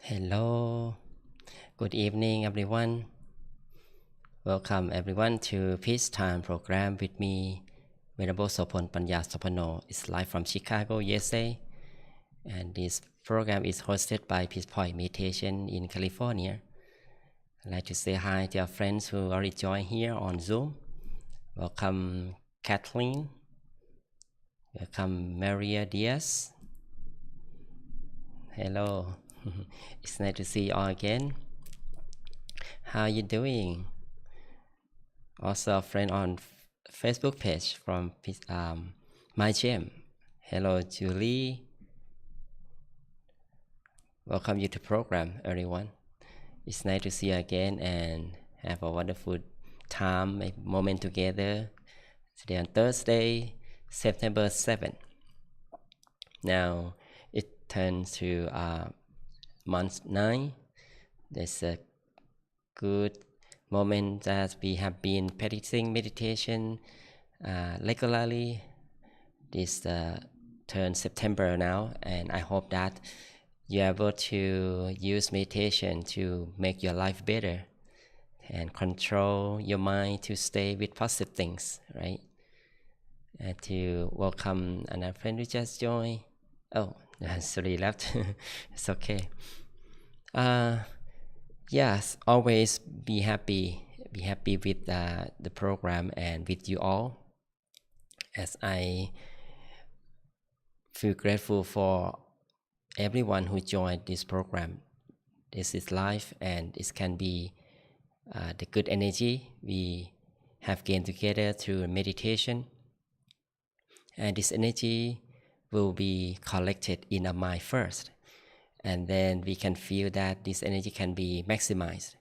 Hello, good evening, everyone. Welcome, everyone, to Peace Time program with me, Ven.Sophon Sophano. It's live from Chicago, USA, and this program is hosted by Peace Point Meditation in California. I'd like to say hi to our friends who already joined here on Zoom. Welcome, Kathleen. Welcome, Maria Diaz. Hello. It's nice to see you all again. How are you doing? Also a friend on Facebook page from my gym. Hello, Julie. Welcome you to program, everyone. It's nice to see you again and have a wonderful time, a moment together. Today on Thursday, September 7th. Now it turns to month 9. There's a good moment that we have been practicing meditation regularly. This turn September now, and I hope that you're able to use meditation to make your life better and control your mind to stay with positive things, right? And to welcome another friend who just joined. Oh, sorry, left. It's okay. Yes, always be happy with the program and with you all, as I feel grateful for everyone who joined this program. This is live, and it can be the good energy we have gained together through meditation, and this energy will be collected in our mind first, and then we can feel that this energy can be maximized,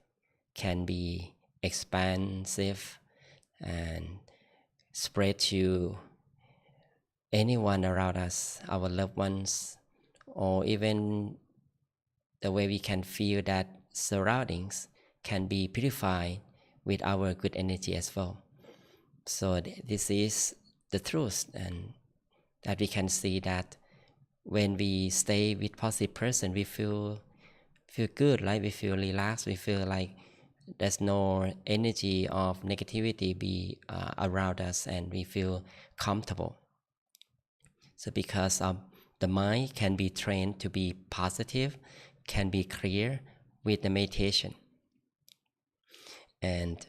can be expansive, and spread to anyone around us, our loved ones, or even the way we can feel that surroundings can be purified with our good energy as well. So this is the truth, and that we can see that when we stay with positive person, we feel good, right? We feel relaxed. We feel like there's no energy of negativity be around us, and we feel comfortable. So because the mind can be trained to be positive, can be clear with the meditation. And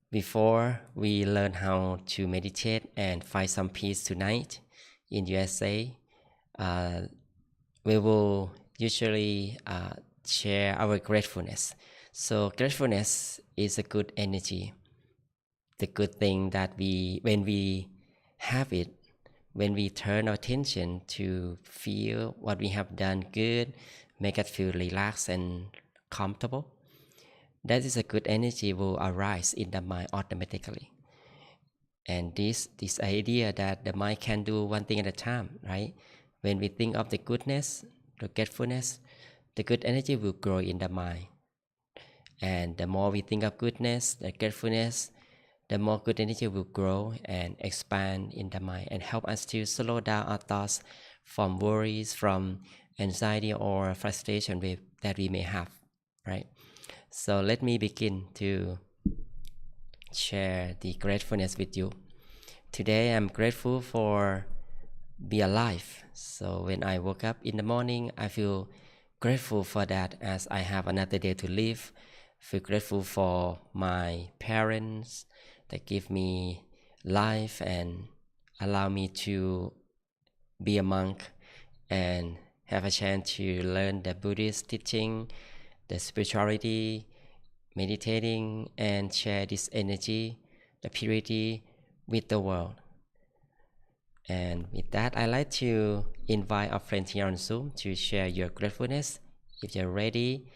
before we learn how to meditate and find some peace tonight in USA, we will usually share our gratefulness. So gratefulness is a good energy, the good thing that when we have it, when we turn our attention to feel what we have done good, make us feel relaxed and comfortable, that is a good energy will arise in the mind automatically. And this idea that the mind can do one thing at a time, right? When we think of the goodness, the gratefulness, the good energy will grow in the mind. And the more we think of goodness, the gratefulness, the more good energy will grow and expand in the mind and help us to slow down our thoughts from worries, from anxiety or frustration that we may have, right? So let me begin to share the gratefulness with you. Today I'm grateful for be alive. So when I woke up in the morning, I feel grateful for that, as I have another day to live. Feel grateful for my parents that give me life and allow me to be a monk and have a chance to learn the Buddhist teaching, the spirituality, meditating, and share this energy, the purity with the world. And with that, I'd like to invite our friends here on Zoom to share your gratefulness. If you're ready,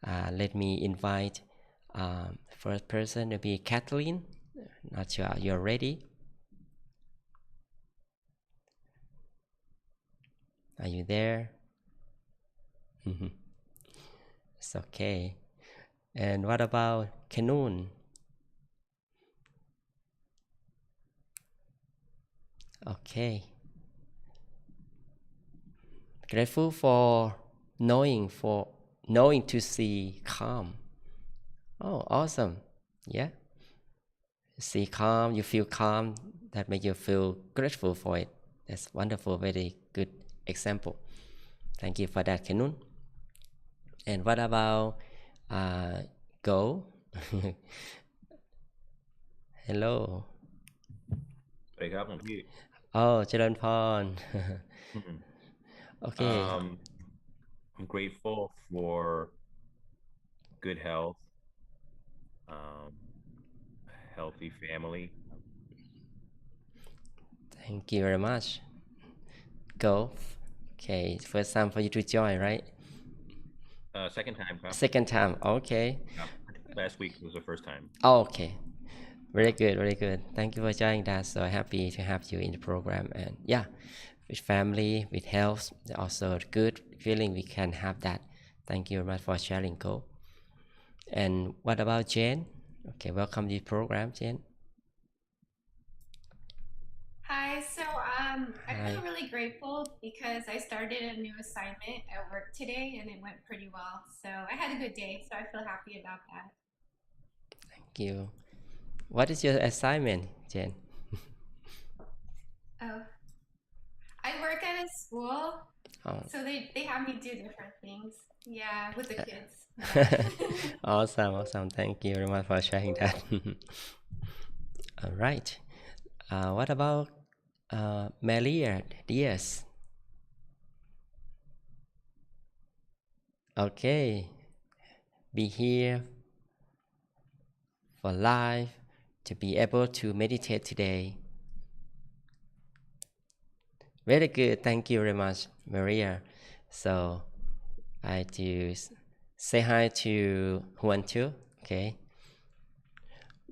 let me invite first person to be Kathleen. Not sure you're ready. Are you there? It's okay. And what about Kanun? Okay. Grateful for knowing for knowing to see calm. Oh, awesome. Yeah. See calm, you feel calm, that make you feel grateful for it. That's wonderful, very good example. Thank you for that, Kenun. And what about uh, Go? Hello. สวัสดีครับผมพี่ Oh, เจริญพร อืม Okay. I'm grateful for good health, um, healthy family. Thank you very much. Go. Okay, first time for you to join, right? Second time ครับ Second time. Okay. ครับ Last week was the first time. Oh, okay. ค Very รับ good, very good. Thank you for joining that. So happy to have you in the program. And yeah, with family, with health, also good feeling we can have that. Thank you very much for sharing, Go. And what about Jane? Okay, welcome to the program, Jane. Hi, so I Hi. feel really grateful because I started a new assignment at work today and it went pretty well. So I had a good day, so I feel happy about that. Thank you. What is your assignment, Jane? Oh, I work at a school, Oh. so they have me do different things. Yeah, with the kids. Yeah. Awesome, awesome. Thank you very much for sharing that. All right. What about Malia Diaz? Okay, be here for live to be able to meditate today. Very good. Thank you very much, Maria. So I do say hi to Juan too. Okay.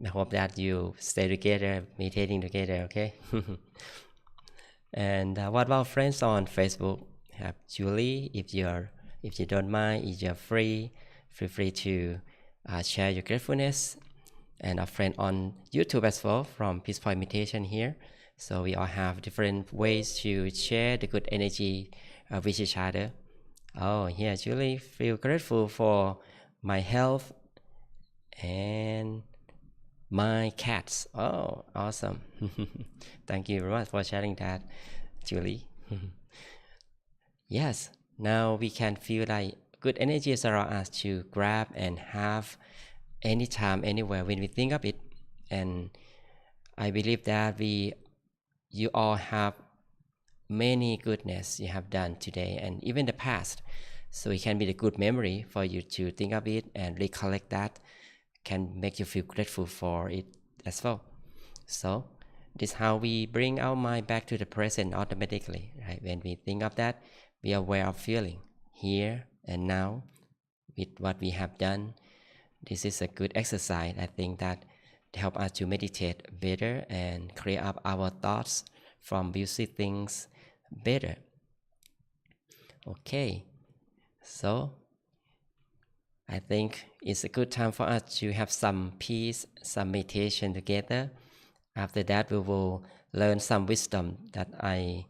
I hope that you stay together, meditating together. Okay. And what about friends on Facebook? Have Julie, if you don't mind, if you're free, feel free to share your gratefulness. And a friend on YouTube as well from Peace Point Meditation here. So we all have different ways to share the good energy with each other. Oh, yeah, Julie, feel grateful for my health and my cats. Oh, awesome. Thank you very much for sharing that, Julie. Yes, now we can feel like good energies around us to grab and have anytime, anywhere when we think of it. And I believe that you all have many goodness you have done today and even the past. So it can be the good memory for you to think of it and recollect that can make you feel grateful for it as well. So this is how we bring our mind back to the present automatically, right? When we think of that, we are aware of feeling here and now with what we have done. This is a good exercise. I think that help us to meditate better and clear up our thoughts from busy things better. Okay, so I think it's a good time for us to have some peace, some meditation together. After that, we will learn some wisdom that I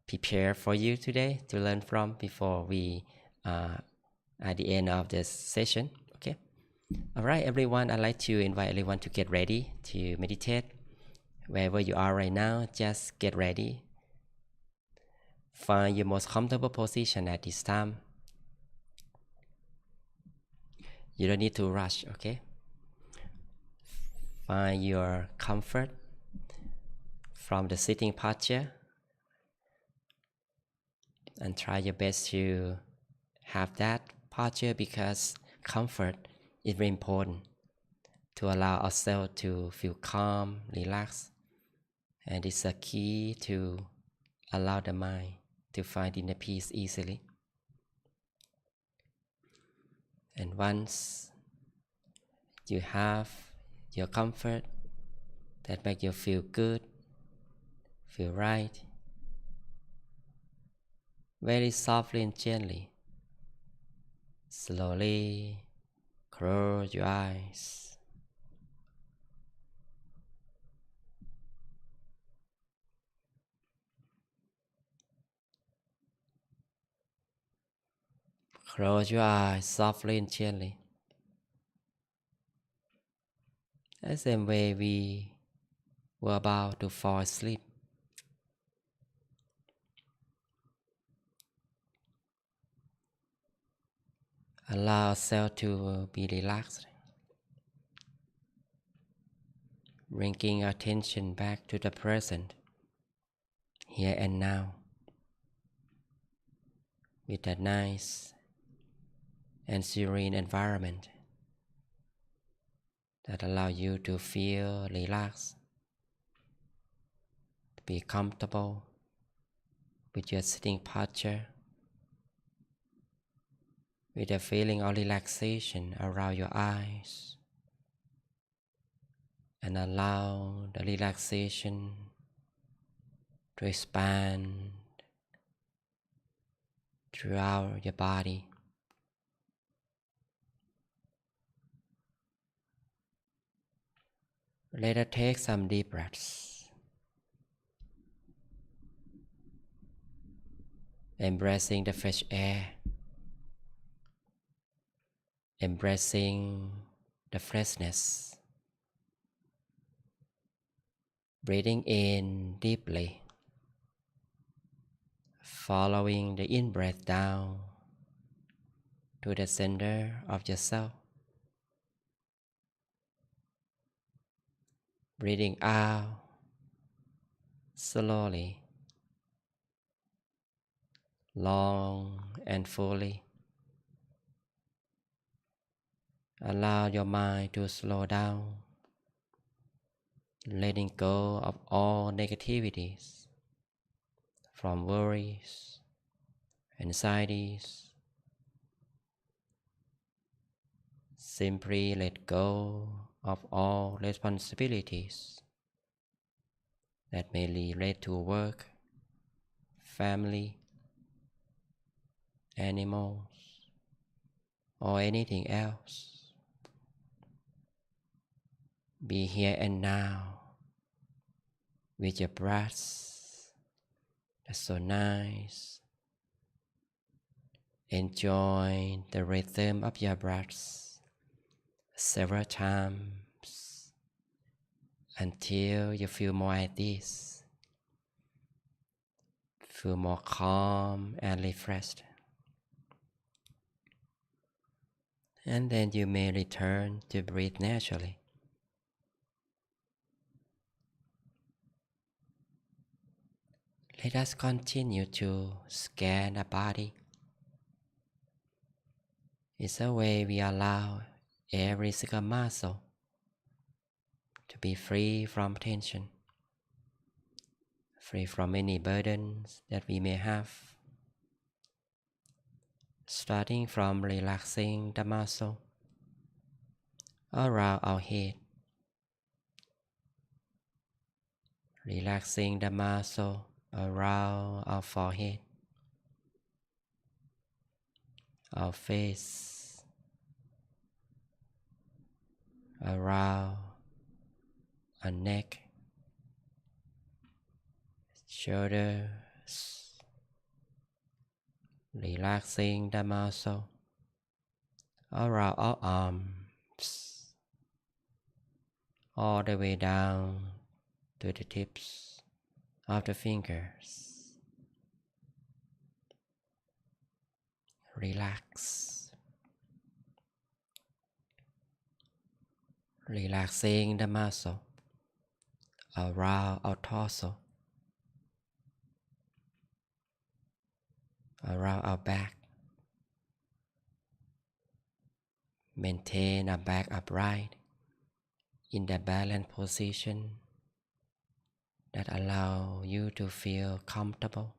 prepare for you today to learn from before we at the end of this session. Okay. All right, everyone. I'd like to invite everyone to get ready to meditate. Wherever you are right now, just get ready. Find your most comfortable position at this time. You don't need to rush, okay? Find your comfort from the sitting posture and try your best to have that posture because comfort is very important to allow ourselves to feel calm, relaxed, and it's a key to allow the mind to find inner peace easily. And once you have your comfort that make you feel good, feel right, very softly and gently, slowly close your eyes. Close your eyes softly and gently. The same way we were about to fall asleep. Allow yourself to be relaxed, bringing attention back to the present, here and now, with a nice and serene environment that allow you to feel relaxed, to be comfortable with your sitting posture, with a feeling of relaxation around your eyes, and allow the relaxation to expand throughout your body. Let us take some deep breaths, embracing the fresh air, embracing the freshness, breathing in deeply, following the in-breath down to the center of yourself, breathing out slowly, long and fully. Allow your mind to slow down, letting go of all negativities, from worries, anxieties. Simply let go of all responsibilities that may relate to work, family, animals, or anything else. Be here and now with your breaths. That's so nice. Enjoy the rhythm of your breaths several times until you feel more at ease, feel more calm and refreshed. And then you may return to breathe naturally. Let us continue to scan the body. It's a way we allow every single muscle to be free from tension, free from any burdens that we may have. Starting from relaxing the muscle around our head, relaxing the muscle around our forehead, our face, around our neck, shoulders, relaxing the muscle around our arms, all the way down to the tips of the fingers. Relax. Relaxing the muscle around our torso, around our back. Maintain our back upright in the balanced position that allow you to feel comfortable,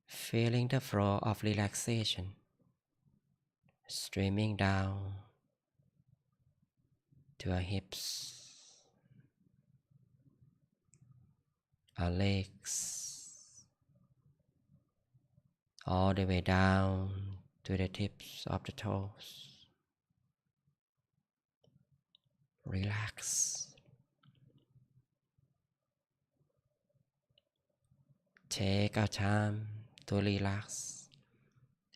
feeling the flow of relaxation streaming down to our hips, our legs, all the way down to the tips of the toes. Relax. Take our time to relax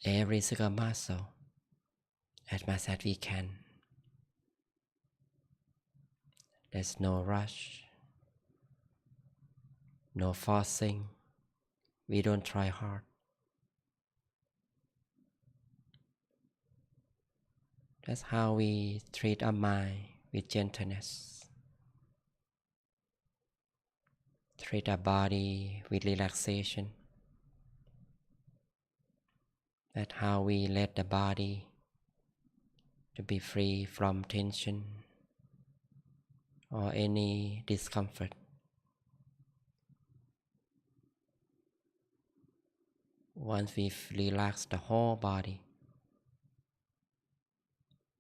every single muscle as much as we can. There's no rush, no forcing. We don't try hard. That's how we treat our mind with gentleness. Treat our body with relaxation. That's how we let the body to be free from tension or any discomfort. Once we've relaxed the whole body,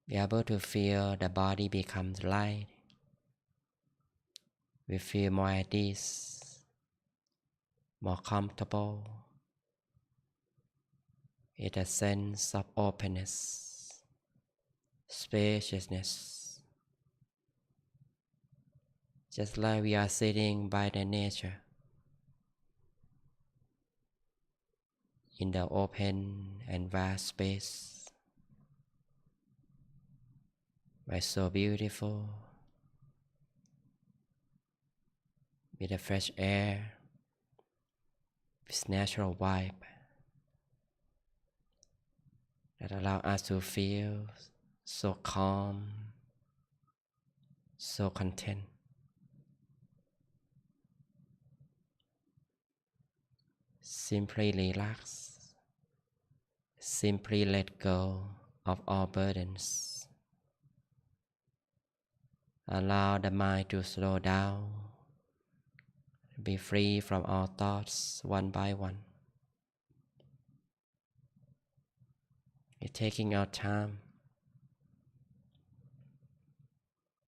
we're able to feel the body becomes light. We feel more at ease, more comfortable, with a sense of openness, spaciousness, just like we are sitting by the nature in the open and vast space, where so beautiful, with the fresh air, with natural vibe that allow us to feel so calm, so content. Simply relax, simply let go of all burdens. Allow the mind to slow down, be free from all thoughts one by one. We're taking our time.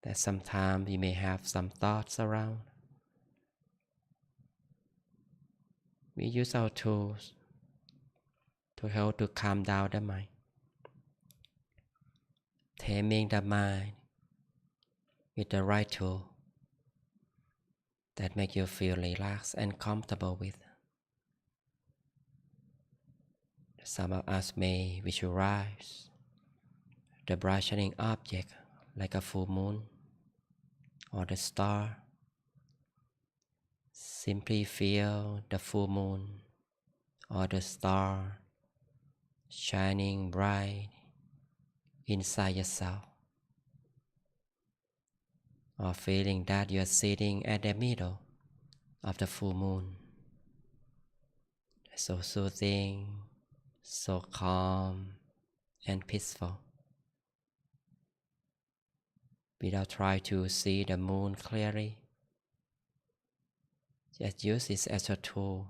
That sometimes we may have some thoughts around. We use our tools to help to calm down the mind. Taming the mind with the right tool that make you feel relaxed and comfortable with. Some of us may visualize the bright shining object like a full moon or the star. Simply feel the full moon or the star shining bright inside yourself, or feeling that you are sitting at the middle of the full moon. So soothing, so calm and peaceful. Without trying to see the moon clearly, just use it as a tool,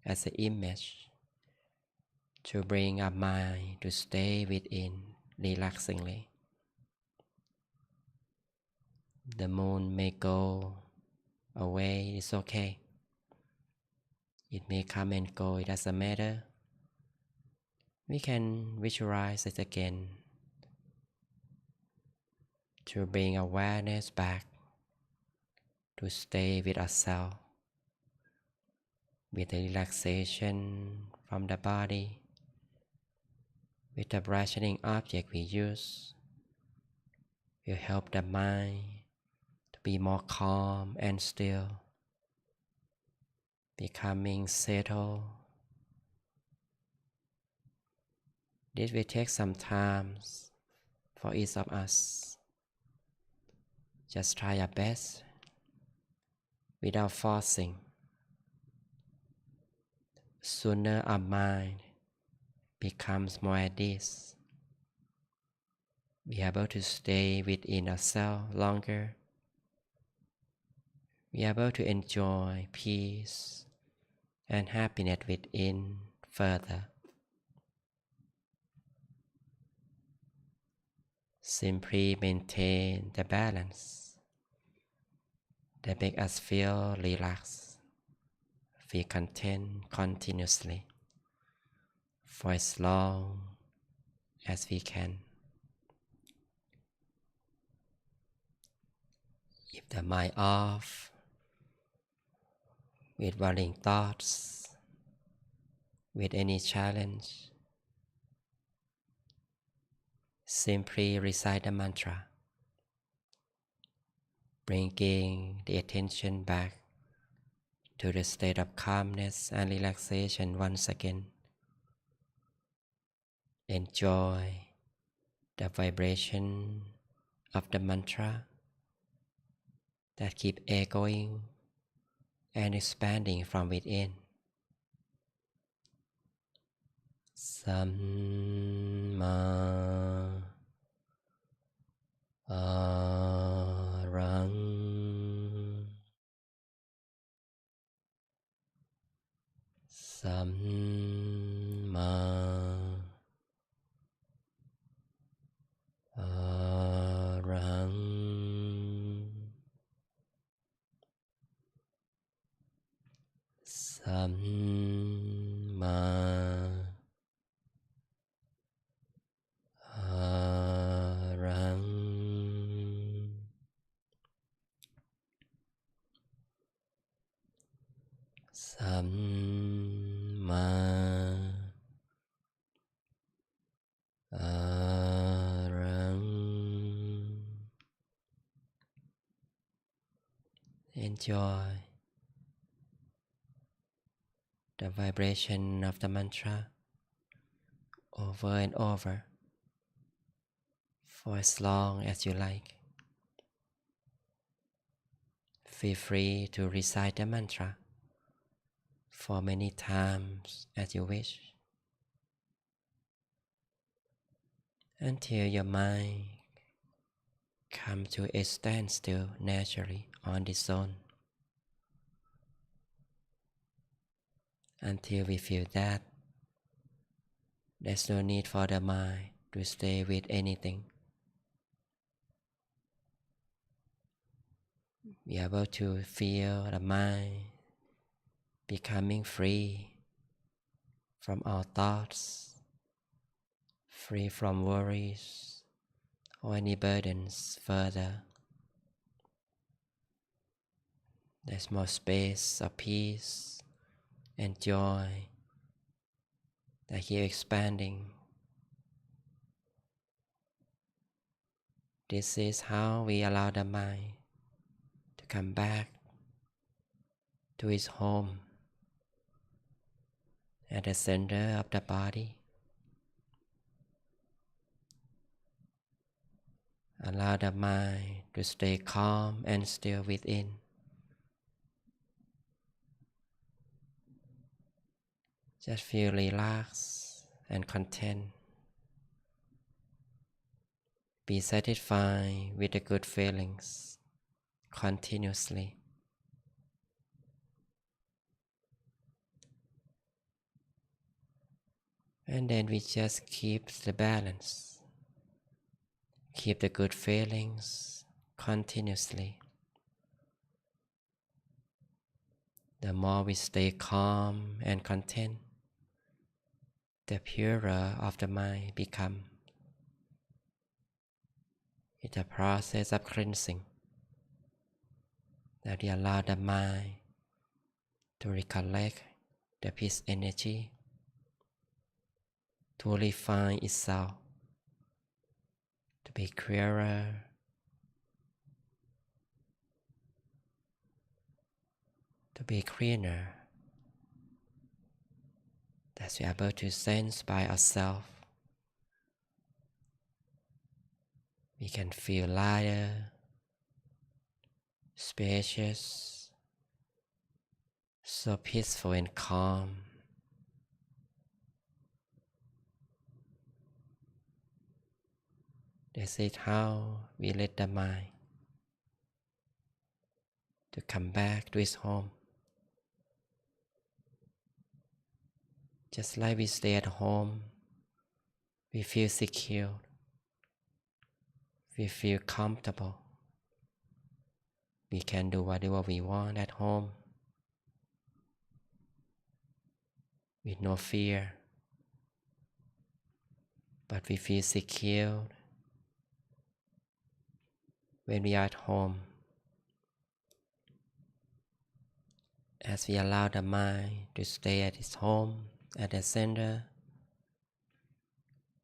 as an image, to bring our mind to stay within relaxingly. The moon may go away, it's okay. It may come and go, it doesn't matter. We can visualize it again to bring awareness back, to stay with ourselves, with the relaxation from the body, with the brightening object we use, will help the mind to be more calm and still, becoming settled. This will take some time for each of us. Just try our best without forcing. Sooner our mind becomes more at ease, we are able to stay within ourselves longer. We are able to enjoy peace and happiness within further. Simply maintain the balance that makes us feel relaxed, feel content continuously for as long as we can. If the mind off with worrying thoughts, with any challenge, simply recite the mantra, bringing the attention back to the state of calmness and relaxation once again. Enjoy the vibration of the mantra that keep echoing and expanding from within. Samma Arang Samma Arang Samma Arang Samma Arang. Enjoy the vibration of the mantra over and over for as long as you like. Feel free to recite the mantra for many times as you wish, until your mind comes to a standstill naturally on its own. Until we feel that there's no need for the mind to stay with anything. We are able to feel the mind becoming free from all thoughts, free from worries or any burdens further. There's more space of peace and joy that keep expanding. This is how we allow the mind to come back to its home at the center of the body. Allow the mind to stay calm and still within. Just feel relaxed and content. Be satisfied with the good feelings continuously. And then we just keep the balance. Keep the good feelings continuously. The more we stay calm and content, the purer of the mind become. It's a process of cleansing that we allow the mind to recollect the peace energy, to refine itself, to be clearer, to be cleaner, that we are able to sense by ourselves. We can feel lighter, spacious, so peaceful and calm. This is how we let the mind to come back to its home. Just like we stay at home, we feel secure, we feel comfortable. We can do whatever we want at home with no fear, but we feel secure when we are at home. As we allow the mind to stay at its home, at the center,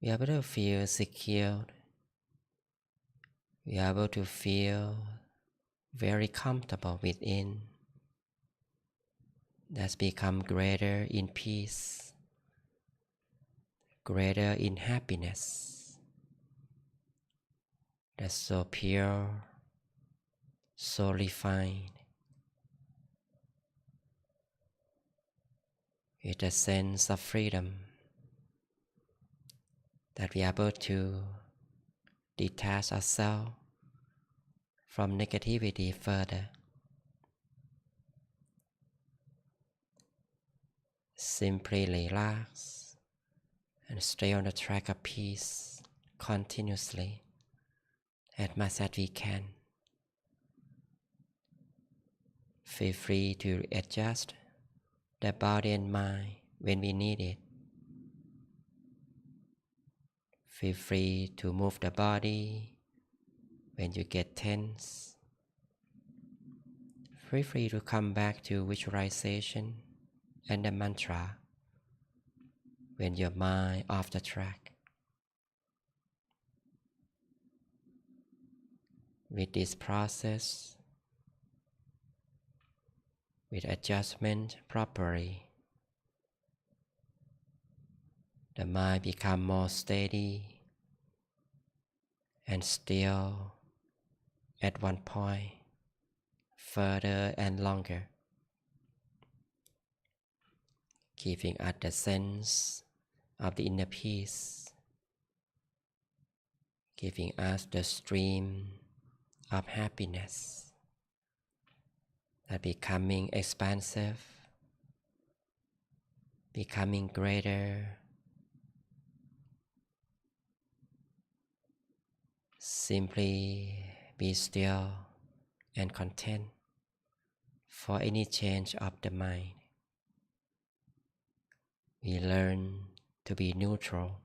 we are able to feel secure We are able to feel very comfortable within. That's become greater in peace, greater in happiness. That's so pure, so refined, with a sense of freedom that we are able to detach ourselves from negativity further. Simply relax and stay on the track of peace continuously as much as we can. Feel free to adjust the body and mind when we need it. Feel free to move the body when you get tense. Feel free to come back to visualization and the mantra when your mind off the track. With this process, with adjustment properly, the mind becomes more steady and still at one point, further and longer, giving us the sense of the inner peace, giving us the stream of happiness, that becoming expansive, becoming greater. Simply be still and content for any change of the mind. We learn to be neutral,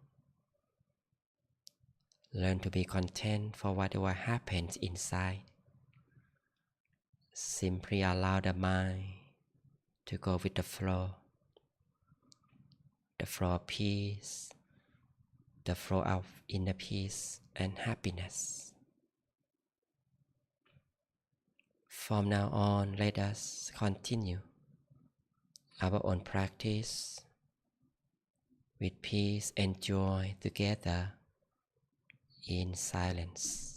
learn to be content for whatever happens inside. Simply allow the mind to go with the flow of peace, the flow of inner peace and happiness. From now on, let us continue our own practice with peace and joy together in silence.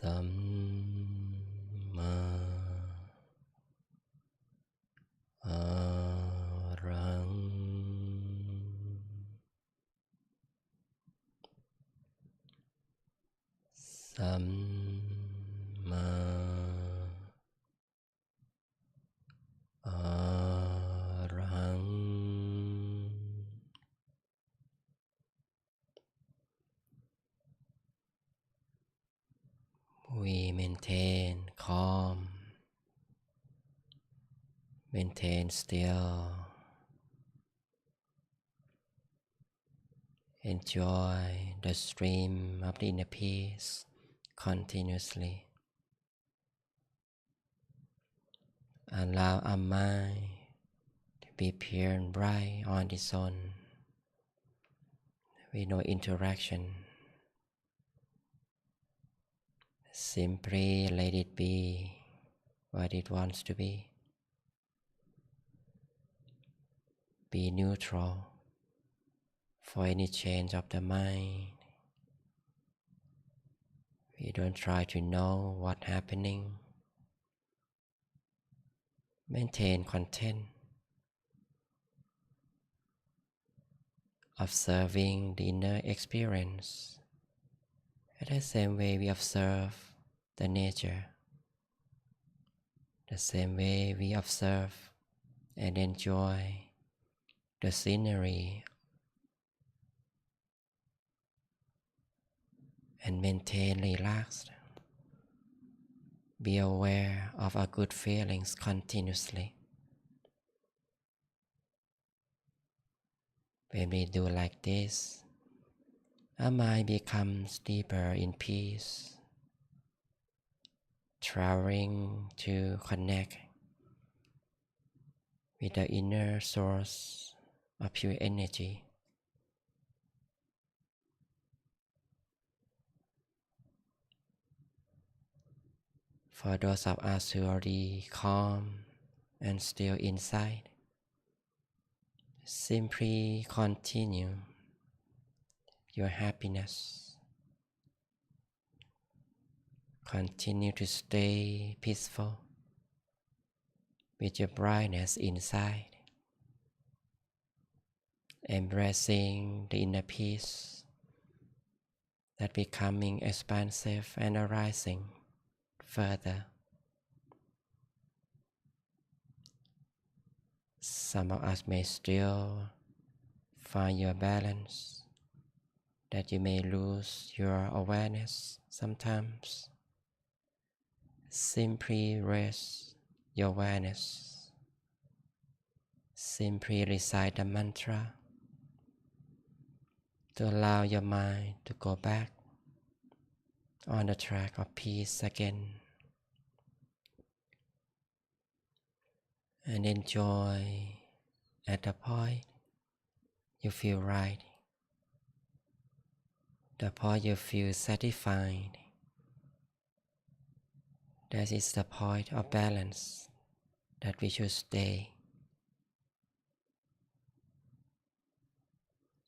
Samma Arang Samma Arang. We maintain calm, maintain still, enjoy the stream of the inner peace continuously. Allow our mind to be pure and bright on its own, with no interaction. Simply let it be what it wants to be. Be neutral for any change of the mind. We don't try to know what's happening. Maintain content, observing the inner experience the same way we observe the nature, the same way we observe and enjoy the scenery, and maintain relaxed. Be aware of our good feelings continuously. When we do like this, our mind becomes deeper in peace, traveling to connect with the inner source of pure energy. For those of us who are already calm and still inside, simply continue your happiness. Continue to stay peaceful with your brightness inside, embracing the inner peace that becoming expansive and arising further. Some of us may still find your balance, that you may lose your awareness sometimes. Simply rest your awareness. Simply recite the mantra to allow your mind to go back on the track of peace again, and enjoy at the point you feel right, the point you feel satisfied. That is the point of balance that we should stay,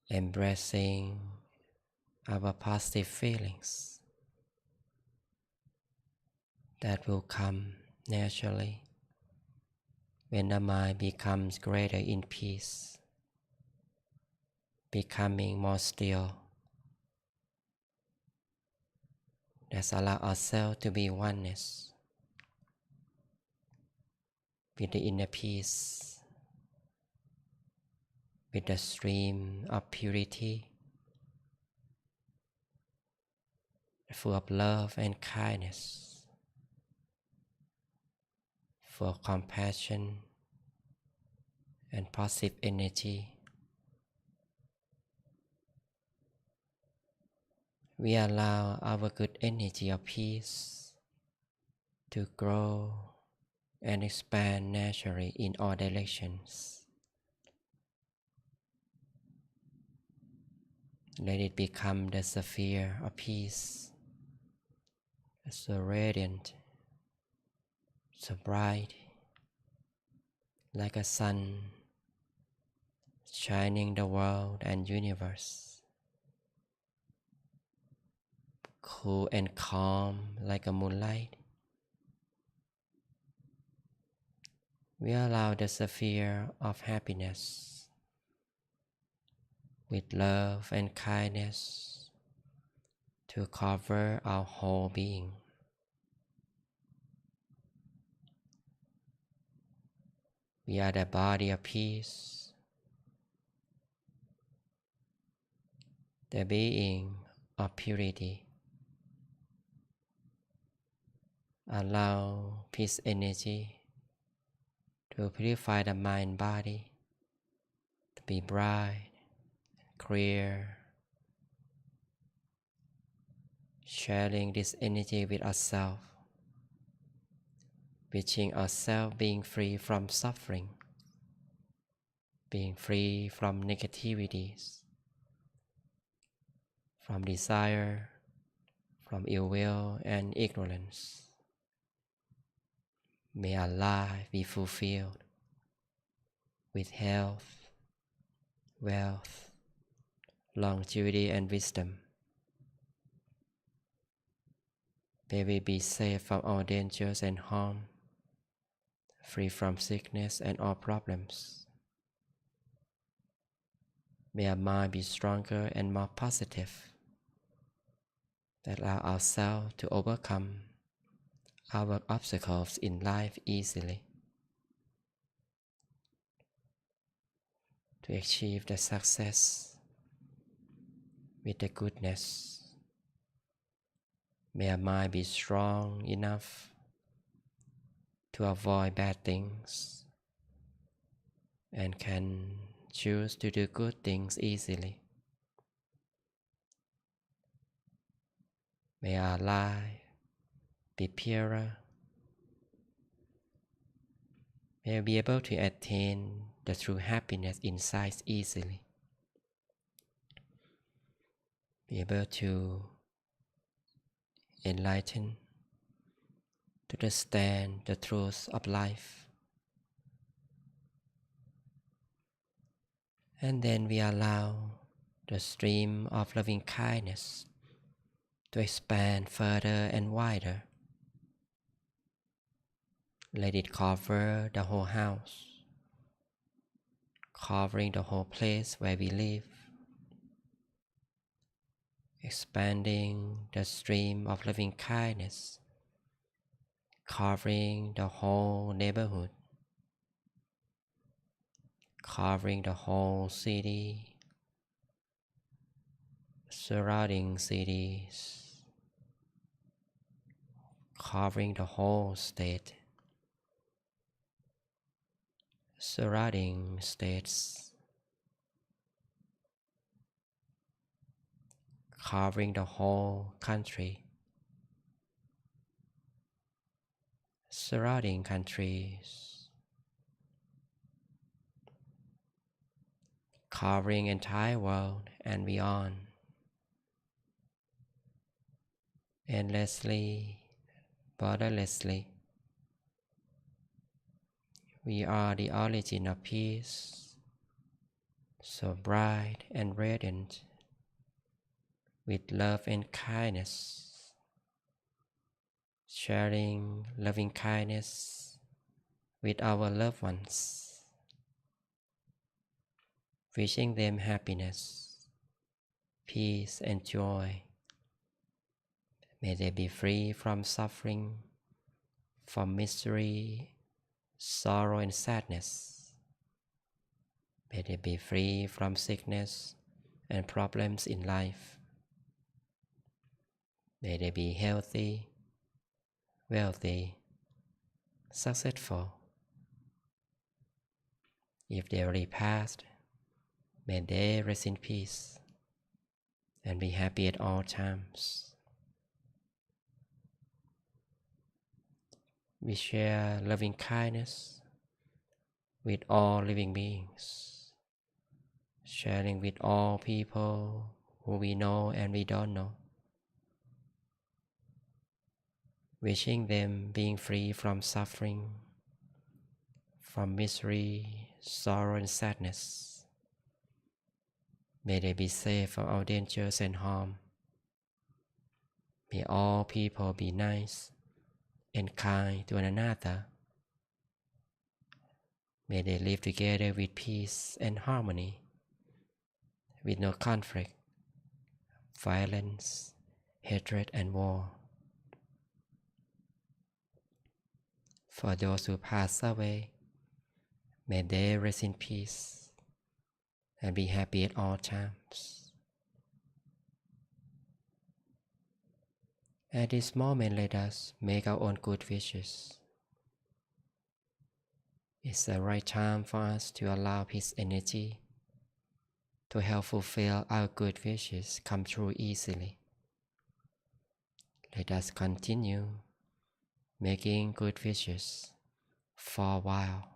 embracing our positive feelings that will come naturally when the mind becomes greater in peace, becoming more still. Let's allow ourselves to be oneness with the inner peace, with the stream of purity, full of love and kindness, full of compassion and positive energy. We allow our good energy of peace to grow and expand naturally in all directions. Let it become the sphere of peace, so radiant, so bright, like a sun shining the world and universe. cool and calm like a moonlight. We allow the sphere of happiness with love and kindness to cover our whole being. We are the body of peace, the being of purity. Allow peace energy to purify the mind and body, to be bright, clear, sharing this energy with ourselves, wishing ourselves being free from suffering, being free from negativities, from desire, from ill will and ignorance. May our life be fulfilled with health, wealth, longevity and wisdom. May we be safe from all dangers and harm, free from sickness and all problems. May our mind be stronger and more positive, that allow ourselves to overcome our obstacles in life easily, to achieve the success with the goodness. May our mind be strong enough to avoid bad things and can choose to do good things easily. May our life be purer. May we be able to attain the true happiness inside easily. Be able to enlighten, to understand the truth of life. And then we allow the stream of loving kindness to expand further and wider. Let it cover the whole house, covering the whole place where we live, expanding the stream of loving kindness, covering the whole neighborhood, covering the whole city, surrounding cities, covering the whole state, surrounding states, covering the whole country, surrounding countries, covering entire world and beyond, endlessly, borderlessly. We are the origin of peace, so bright and radiant, with love and kindness, sharing loving kindness with our loved ones, wishing them happiness, peace and joy. May they be free from suffering, from misery, sorrow and sadness. May they be free from sickness and problems in life. May they be healthy, wealthy, successful. If they already passed, may they rest in peace and be happy at all times. We share loving kindness with all living beings, sharing with all people who we know and we don't know, wishing them being free from suffering, from misery, sorrow and sadness. May they be safe from all dangers and harm. May all people be nice and kind to one another. May they live together with peace and harmony, with no conflict, violence, hatred, and war. For those who pass away, may they rest in peace and be happy at all times. At this moment, let us make our own good wishes. It's the right time for us to allow peace energy to help fulfill our good wishes come true easily. Let us continue making good wishes for a while.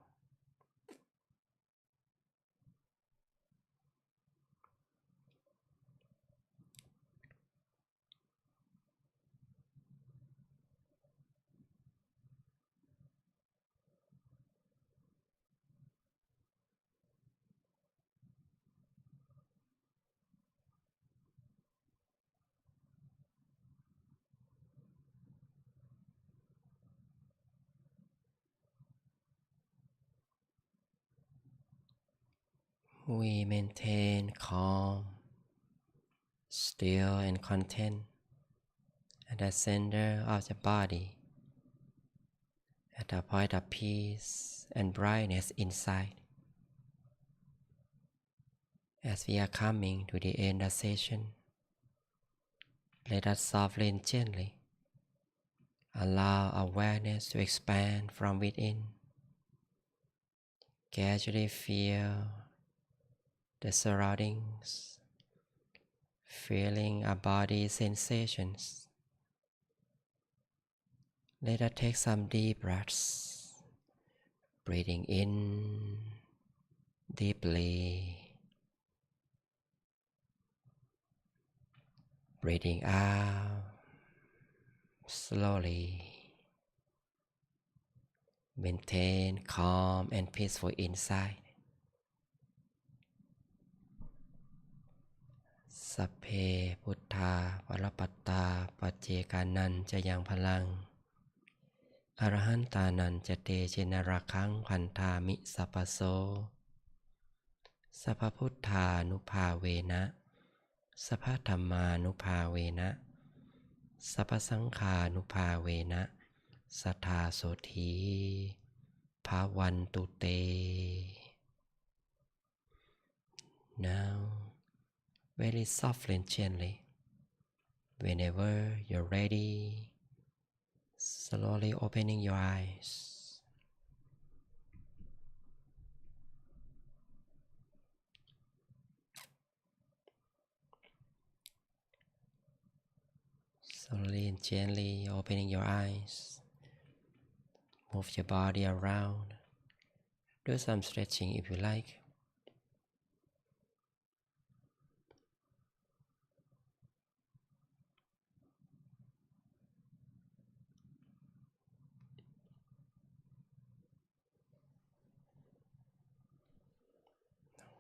We maintain calm, still, and content at the center of the body, at the point of peace and brightness inside. As we are coming to the end of the session, let us softly and gently allow awareness to expand from within. Gradually feel the surroundings, feeling our body sensations. Let us take some deep breaths, breathing in deeply, breathing out slowly. Maintain calm and peaceful inside. Sapphe Buddha Varapatta Pacchekanan Jayang Palang Arahantanan Jate Jenarakang Pantami Sapaso Sappaputta Nupavena Sappathamma Nupavena Sappasangha Nupavena Sattha Soti Bhavantu Te. Now, very softly and gently, whenever you're ready, slowly opening your eyes. Slowly and gently opening your eyes. Move your body around. Do some stretching if you like.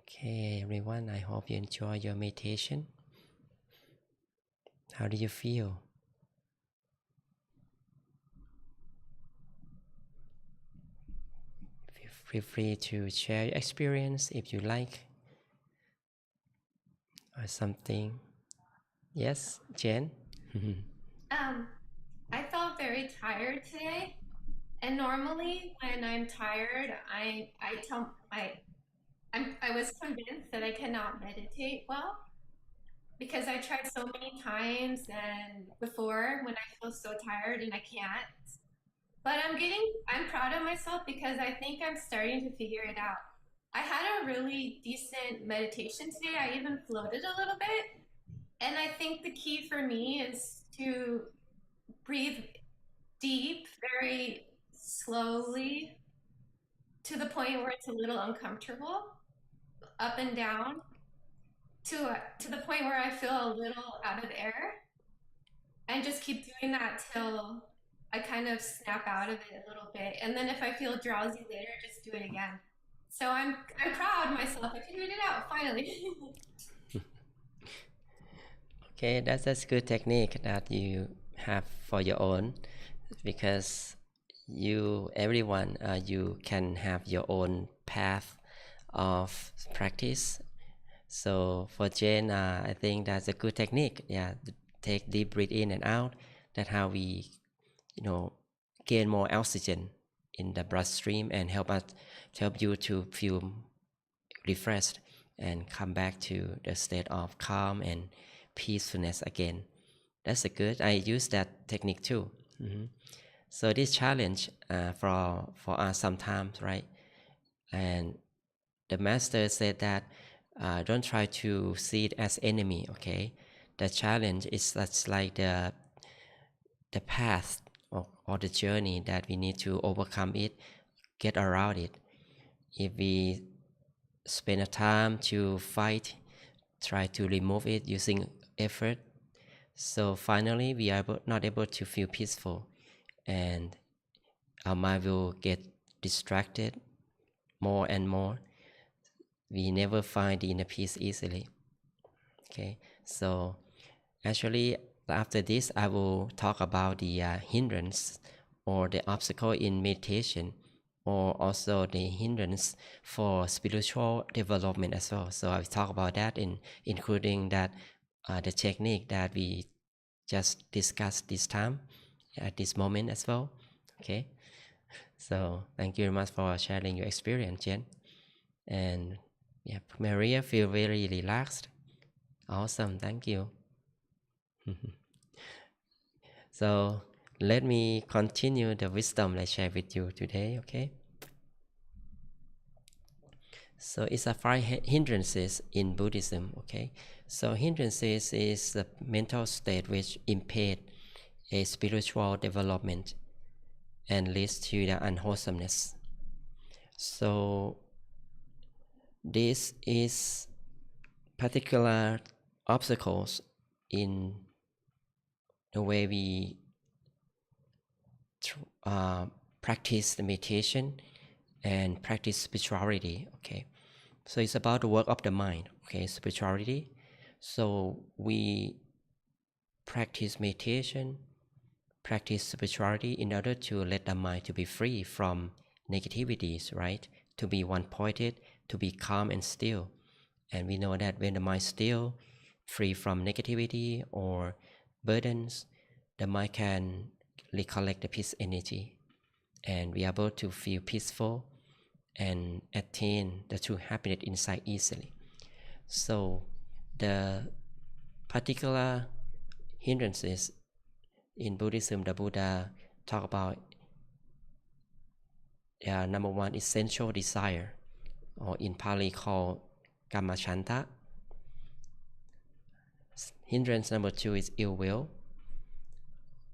Okay, everyone, I hope you enjoy your meditation. How do you feel? Feel free to share your experience if you like, or something. Yes, Jen? I felt very tired today, and normally when I'm tired, I was convinced that I cannot meditate well because I tried so many times and before when I feel so tired and I can't. But I'm proud of myself because I think I'm starting to figure it out. I had a really decent meditation today. I even floated a little bit. And I think the key for me is to breathe deep, very slowly, to the point where it's a little uncomfortable, up and down, to the point where I feel a little out of air, and just keep doing that till I kind of snap out of it a little bit. And then if I feel drowsy later, just do it again. So I'm proud of myself. I figured it out finally. Okay, that's good technique that you have for your own, because everyone, you can have your own path of practice. So for Jane, I think that's a good technique. Yeah, take deep breath in and out. That's how we, gain more oxygen in the bloodstream and help you to feel refreshed and come back to the state of calm and peacefulness again. That's a good. I use that technique too. So this challenge, for us sometimes, right? And the master said that, don't try to see it as enemy. Okay, the challenge is that's like the path, or the journey that we need to overcome it, get around it. If we spend a time to fight, try to remove it using effort, so finally we are not able to feel peaceful, and our mind will get distracted more and more. We never find the inner peace easily. Okay, so actually after this I will talk about the hindrance or the obstacle in meditation, or also the hindrance for spiritual development as well. So I'll talk about that, including that, the technique that we just discussed this time at this moment as well. Okay, so thank you very much for sharing your experience, Jen. And yeah, Maria, feel very relaxed. Awesome, thank you. So let me continue the wisdom I share with you today. Okay, so it's a five hindrances in Buddhism. Okay, so hindrances is the mental state which impede a spiritual development and leads to the unwholesomeness. So this is particular obstacles in the way we practice the meditation and practice spirituality. Okay, so it's about the work of the mind. Okay, spirituality. So we practice meditation, practice spirituality in order to let the mind to be free from negativities, right? To be one-pointed, to be calm and still. And we know that when the mind is still, free from negativity or burdens, the mind can recollect the peace energy, and we are able to feel peaceful and attain the true happiness inside easily. So the particular hindrances in Buddhism, the Buddha talk about, number one is sensual desire, or in Pali called kamachanta. Hindrance number two is ill will,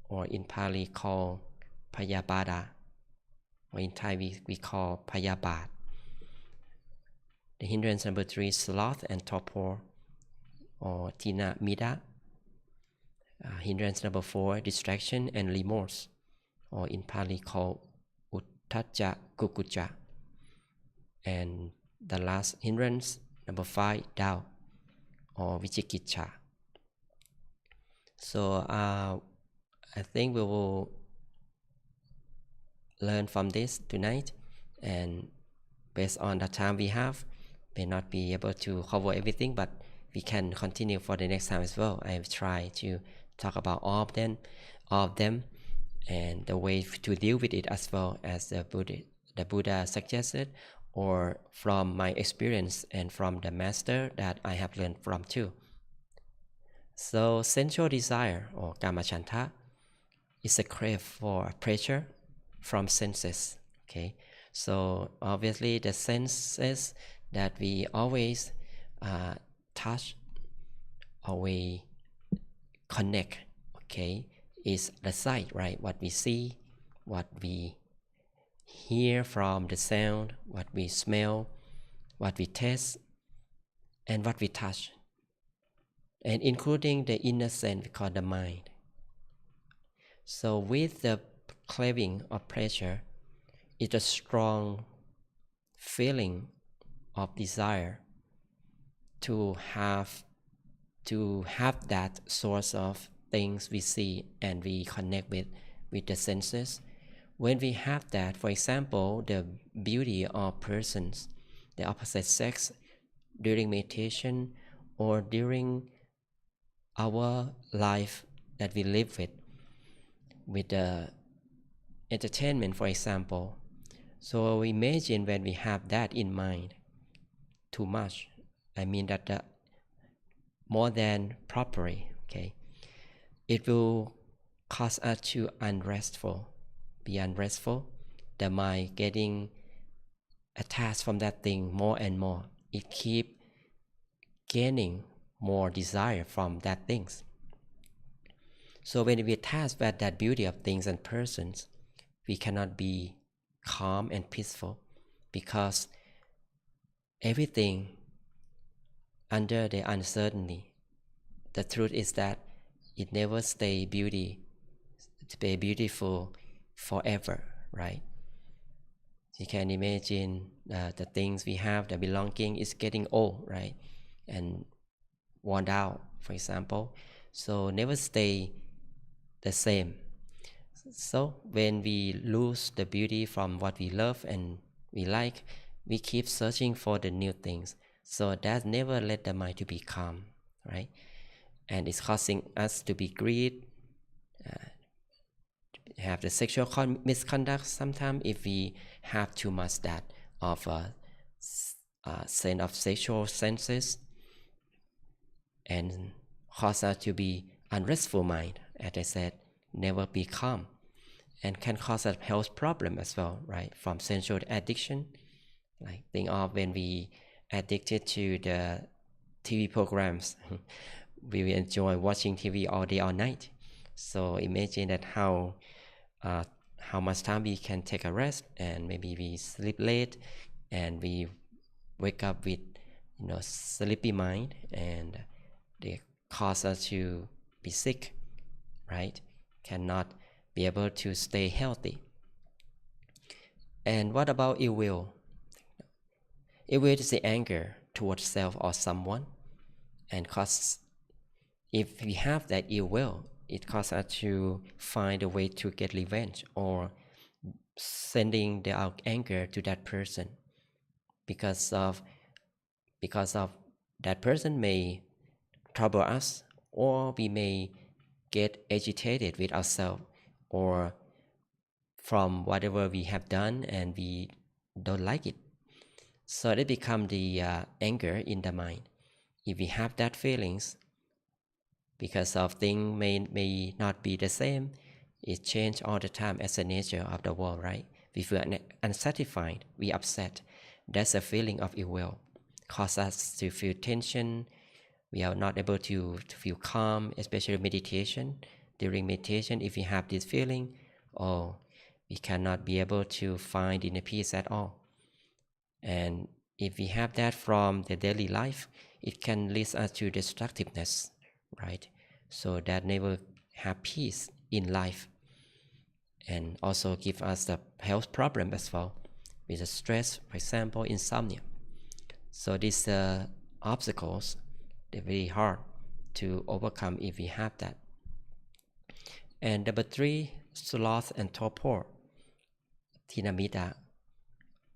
or in Pali called payabada, or in Thai we call payabat. The hindrance number three is sloth and torpor, or tina mida. Hindrance number four, distraction and remorse, or in Pali called utthaja kukuja. And the last hindrance, number five, doubt, or vichikicha. So I think we will learn from this tonight, and based on the time we have, may not be able to cover everything, but we can continue for the next time as well. I have tried to talk about all of them, and the way to deal with it as well as the Buddha suggested, or from my experience and from the master that I have learned from too. So sensual desire, or kamachanta, is a crave for pleasure from senses. Okay, so obviously the senses that we always touch or we connect, okay, is the sight, right? What we see, what we hear from the sound, what we smell, what we taste, and what we touch, and including the inner sense called the mind. So with the craving of pleasure, it's a strong feeling of desire to have that source of things we see and we connect with the senses. When we have that, for example, the beauty of persons, the opposite sex, during meditation or during our life that we live with the entertainment, for example. So imagine when we have that in mind too much. I mean that more than properly, okay? It will cause us to be unrestful. The mind getting attached from that thing more and more. It keep gaining more desire from that things. So when we attach with that beauty of things and persons, we cannot be calm and peaceful because everything under the uncertainty. The truth is that it never stay beautiful forever, right? You can imagine the things we have, the belonging is getting old, right? And worn out, for example. So never stay the same. So when we lose the beauty from what we love and we like, we keep searching for the new things. So that never let the mind to be calm, right? And it's causing us to be greed, have the sexual misconduct sometimes if we have too much that of a sense of sexual senses, and cause us to be unrestful mind, as I said, never be calm, and can cause a health problem as well, right? From sensual addiction, like think of when we addicted to the TV programs. We will enjoy watching TV all day all night. So imagine that how much time we can take a rest, and maybe we sleep late and we wake up with sleepy mind, and they cause us to be sick, right? Cannot be able to stay healthy. And what about ill will? Ill will is the anger towards self or someone, and cause, if we have that ill will, it causes us to find a way to get revenge or sending our anger to that person because of that person may trouble us, or we may get agitated with ourselves or from whatever we have done and we don't like it. So it become the anger in the mind. If we have that feelings, because of things may not be the same, it change all the time as the nature of the world, right? We feel unsatisfied, we upset. That's a feeling of ill will. Cause us to feel tension. We are not able to feel calm, especially meditation. During meditation, if we have this feeling, we cannot be able to find inner peace at all. And if we have that from the daily life, it can lead us to destructiveness, right? So that never have peace in life, and also give us the health problem as well, with the stress, for example, insomnia. So these obstacles, they're very hard to overcome if we have that. And number 3, sloth and torpor, tinamita.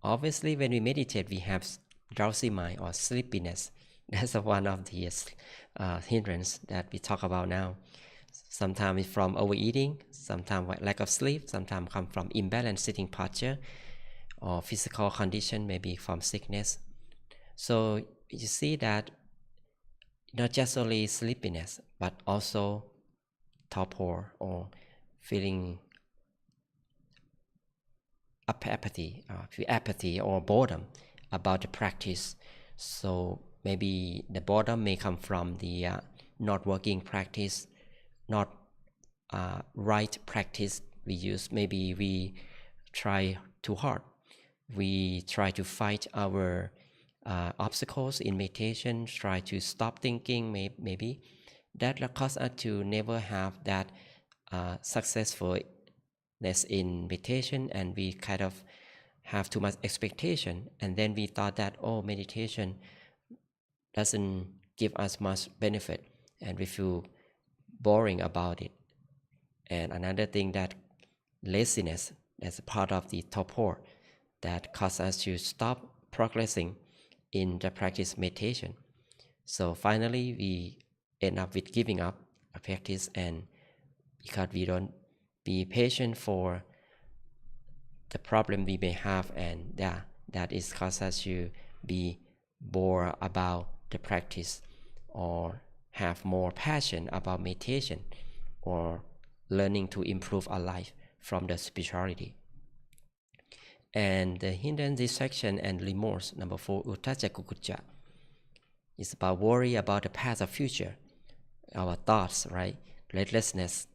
Obviously, when we meditate, we have drowsy mind or sleepiness. That's one of the hindrance that we talk about now. Sometimes it's from overeating, sometimes lack of sleep, sometimes come from imbalanced sitting posture, or physical condition, maybe from sickness. So you see that not just only sleepiness, but also torpor, or feeling apathy or boredom about the practice. So maybe the boredom may come from the not working practice, not right practice we use. Maybe we try too hard. We try to fight our obstacles in meditation, try to stop thinking, maybe. That cause us to never have that successfulness in meditation, and we kind of have too much expectation, and then we thought that meditation doesn't give us much benefit, and we feel boring about it. And another thing, that laziness, that's a part of the top 4 that causes us to stop progressing in the practice meditation. So finally we end up with giving up a practice, and because we don't be patient for the problem we may have, and that is cause us to be bored about the practice, or have more passion about meditation, or learning to improve our life from the spirituality. And the hidden distraction and remorse, number 4, uttaja kukucha, is about worry about the past or future, our thoughts, right? Restlessness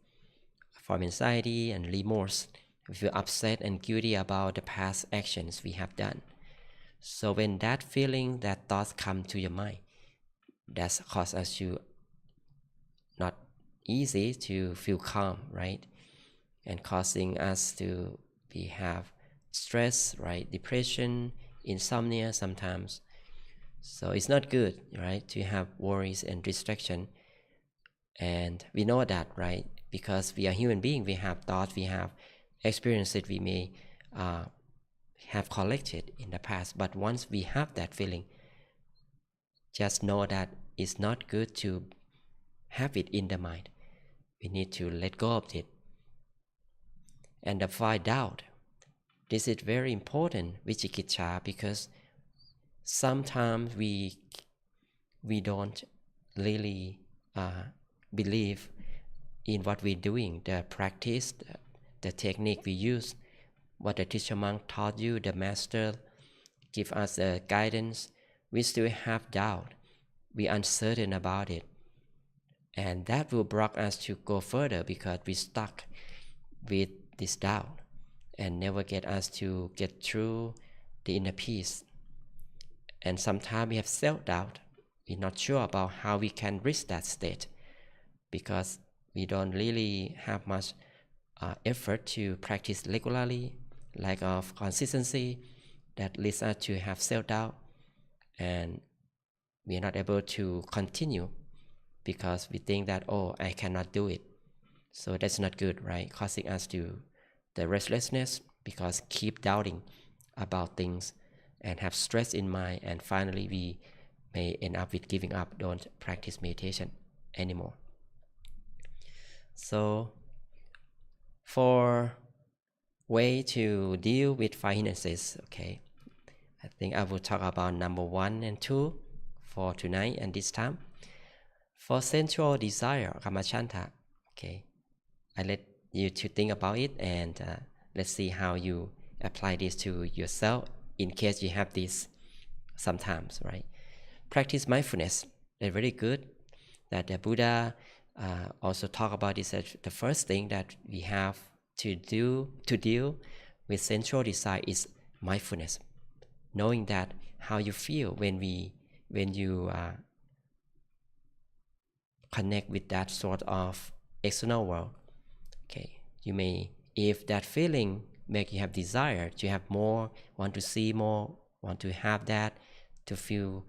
from anxiety and remorse. We feel upset and guilty about the past actions we have done. So when that feeling, that thoughts come to your mind, that's cause us to not easy to feel calm, right? And causing us to have stress, right? Depression, insomnia sometimes. So it's not good, right, to have worries and distraction. And we know that, right? Because we are human beings, we have thoughts, we have experiences we may have collected in the past. But once we have that feeling, just know that it's not good to have it in the mind. We need to let go of it. And avoid doubt. This is very important, vichikicha, because sometimes we don't really believe in what we're doing, the practice, the technique we use, what the teacher monk taught you, the master give us the guidance. We still have doubt. We're uncertain about it. And that will block us to go further, because we're stuck with this doubt and never get us to get through the inner peace. And sometimes we have self-doubt. We're not sure about how we can reach that state, because we don't really have much effort to practice regularly, lack of consistency, that leads us to have self-doubt, and we are not able to continue because we think that, oh, I cannot do it. So that's not good, right? Causing us to the restlessness, because keep doubting about things and have stress in mind, and finally we may end up with giving up, don't practice meditation anymore. So for way to deal with 5 hindrances, okay, I think I will talk about number 1 and 2 for tonight and this time. For sensual desire, kamachanta, okay, I let you to think about it, and let's see how you apply this to yourself in case you have this sometimes, right? Practice mindfulness. They're very good. That the Buddha also talk about this as the first thing that we have to do to deal with sensual desire is mindfulness. Knowing that how you feel when you connect with that sort of external world. Okay, you may, if that feeling make you have desire to have more, want to see more, want to have that, to feel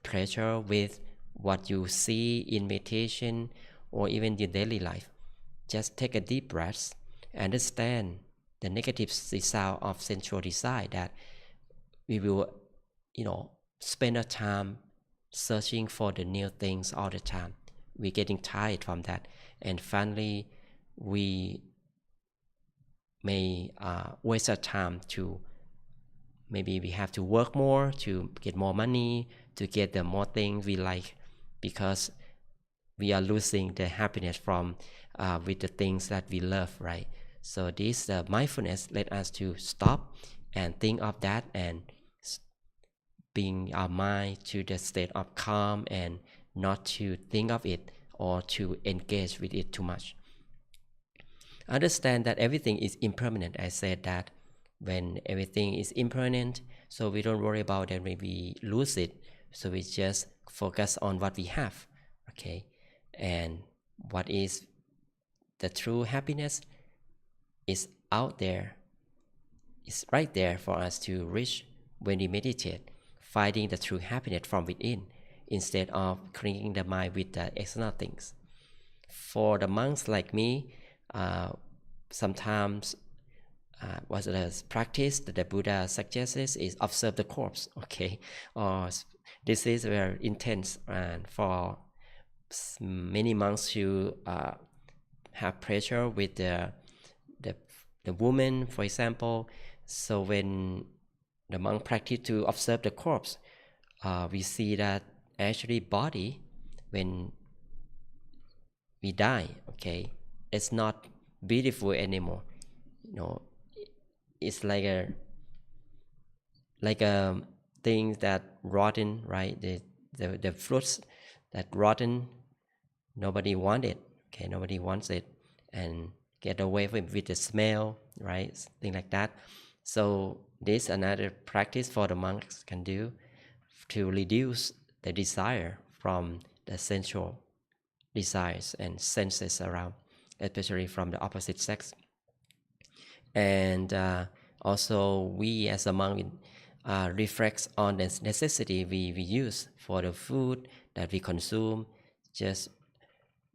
pleasure with what you see in meditation or even your daily life, just take a deep breath, understand the negative result of sensual desire, that we will, spend our time searching for the new things all the time. We're getting tired from that, and finally we may waste our time to, maybe we have to work more to get more money, to get the more things we like, because we are losing the happiness from with the things that we love, right? So this mindfulness let us to stop and think of that, and bring our mind to the state of calm, and not to think of it or to engage with it too much. Understand that everything is impermanent. I said that when everything is impermanent, so we don't worry about that when we lose it. So we just focus on what we have, okay? And what is the true happiness is out there, it's right there for us to reach when we meditate, finding the true happiness from within, instead of cleaning the mind with the external things. For the monks like me, sometimes what the practice that the Buddha suggests is observe the corpse, okay? Or this is very intense, and for many monks who have pressure with the the woman, for example. So when the monk practice to observe the corpse, we see that actually body when we die, okay, it's not beautiful anymore. You know, it's like a thing that rotten, right? The fruits that rotten, nobody want it. Okay, nobody wants it, and get away with the smell, right? Things like that. So this another practice for the monks can do to reduce the desire from the sensual desires and senses around, especially from the opposite sex. And also we as a monk reflect on the necessity we use for the food that we consume. Just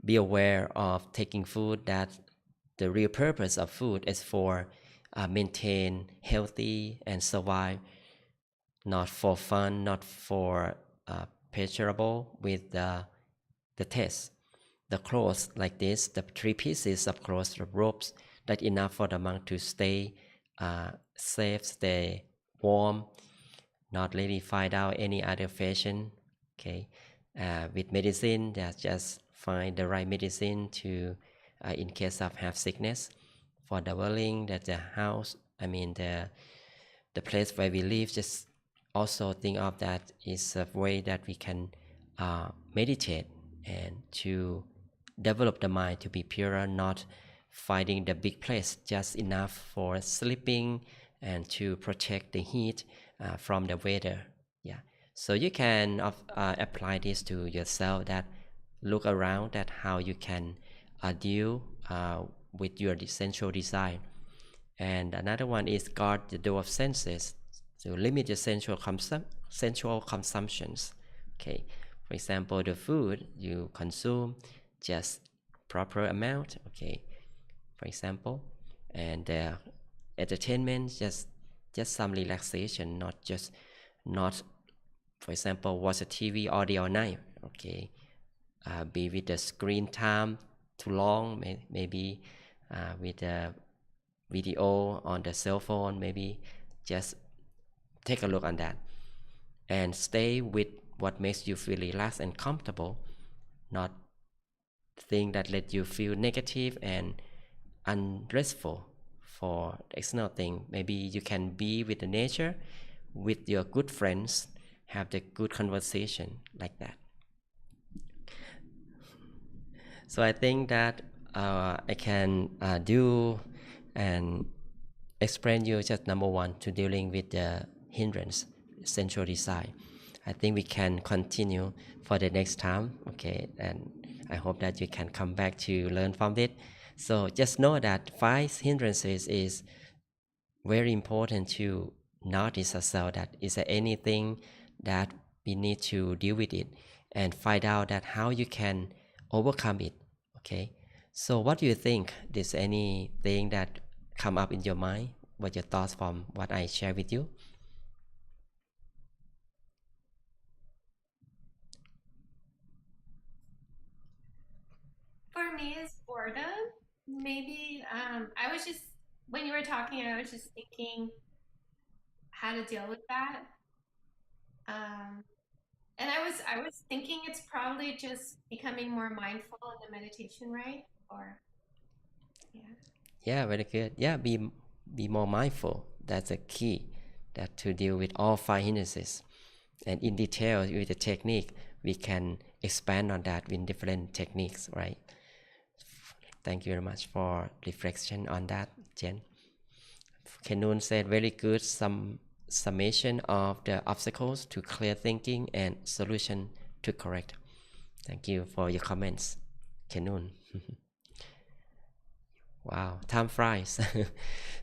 be aware of taking food that the real purpose of food is for maintain healthy and survive, not for fun, not for pleasurable with the taste. The clothes like this, the 3 pieces of clothes, the ropes, that enough for the monk to stay safe, stay warm, not really find out any other fashion. Okay, with medicine, just find the right medicine to, in case of have sickness. For dwelling, that the house, I mean the place where we live, just also think of that is a way that we can meditate and to develop the mind to be purer, not finding the big place just enough for sleeping and to protect the heat from the weather. Yeah, so you can apply this to yourself, that look around at how you can deal with your essential desire. And another one is guard the door of senses, to limit the sensual consumptions. Okay, for example, the food you consume, just proper amount. Okay, for example, and entertainment, just some relaxation, not for example watch a TV all day all night. Okay, be with the screen time too long, maybe with the video on the cell phone, maybe just take a look on that and stay with what makes you feel relaxed and comfortable, not thing that let you feel negative and unrestful for external thing. Maybe you can be with the nature, with your good friends, have the good conversation like that. So I think that I can do and explain you just number one to dealing with the hindrance, sensual desire. I think we can continue for the next time, okay? And I hope that you can come back to learn from it. So just know that 5 hindrances is very important to notice ourselves, that is there anything that we need to deal with it and find out that how you can overcome it. Okay, so what do you think? Is anything that come up in your mind? What your thoughts from what I share with you? For me, is boredom. Maybe I was just when you were talking, I was just thinking how to deal with that. Um, and I was thinking it's probably just becoming more mindful in the meditation, right? Or yeah. Yeah, very good. Yeah, be more mindful. That's a key, that to deal with all 5 hindrances. And in detail with the technique, we can expand on that with different techniques, right? Thank you very much for reflection on that, Jen. Kenun said very good summation of the obstacles to clear thinking and solution to correct. Thank you for your comments, Kenun. Wow, time flies.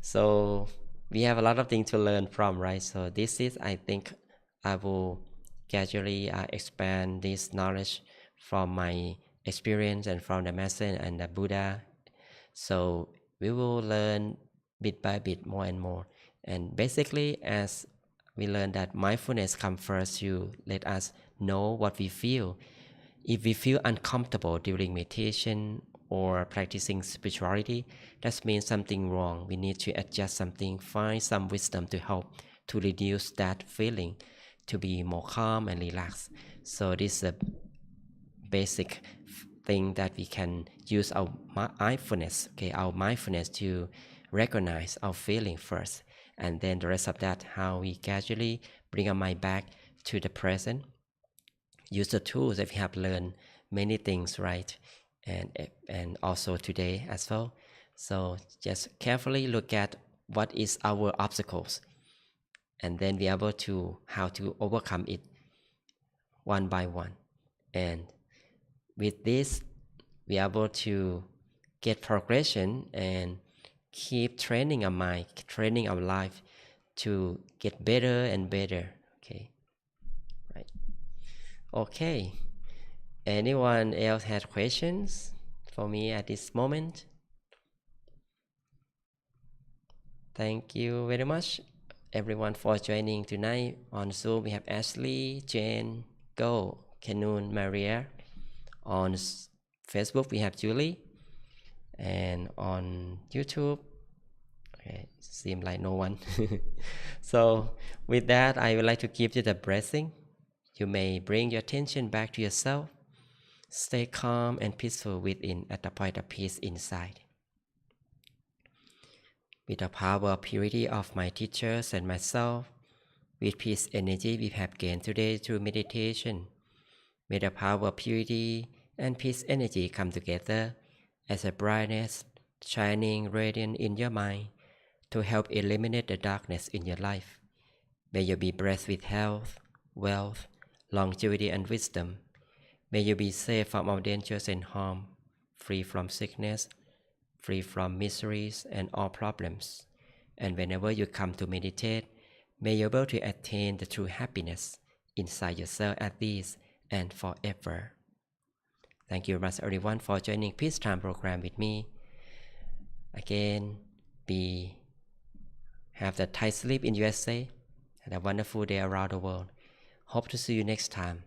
So we have a lot of things to learn from, right? So this is, I think, I will gradually expand this knowledge from my experience and from the Master and the Buddha. So we will learn bit by bit more and more. And basically, as we learn that mindfulness comes first, you let us know what we feel. If we feel uncomfortable during meditation or practicing spirituality, that means something wrong. We need to adjust something, find some wisdom to help to reduce that feeling, to be more calm and relaxed. So this is a basic thing that we can use our mindfulness, okay, our mindfulness to recognize our feeling first, and then the rest of that, how we gradually bring our mind back to the present. Use the tools that we have learned many things, right? And also today as well. So just carefully look at what is our obstacles, and then be able to how to overcome it one by one. And with this, we are able to get progression and keep training our mind, training our life to get better and better. Okay, right? Okay. Anyone else had questions for me at this moment? Thank you very much, everyone, for joining tonight on Zoom. We have Ashley, Jane, Go, Kanun, Maria. On Facebook, we have Julie. And on YouTube, okay, seems like no one. So with that, I would like to give you the blessing. You may bring your attention back to yourself. Stay calm and peaceful within at the point of peace inside. With the power of purity of my teachers and myself, with peace energy we have gained today through meditation, may the power of purity and peace energy come together as a brightness shining radiant in your mind to help eliminate the darkness in your life. May you be blessed with health, wealth, longevity, and wisdom. May you be safe from all dangers and harm, free from sickness, free from miseries and all problems. And whenever you come to meditate, may you be able to attain the true happiness inside yourself at this and forever. Thank you very much, everyone, for joining Peace Time program with me. Again, have the tight sleep in USA and a wonderful day around the world. Hope to see you next time.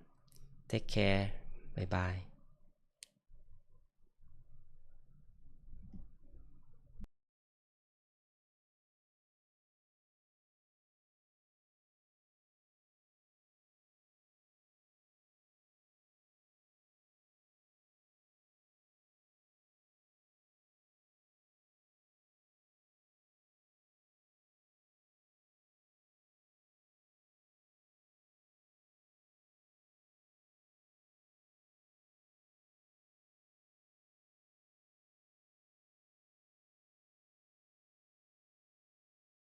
Take care. Bye bye.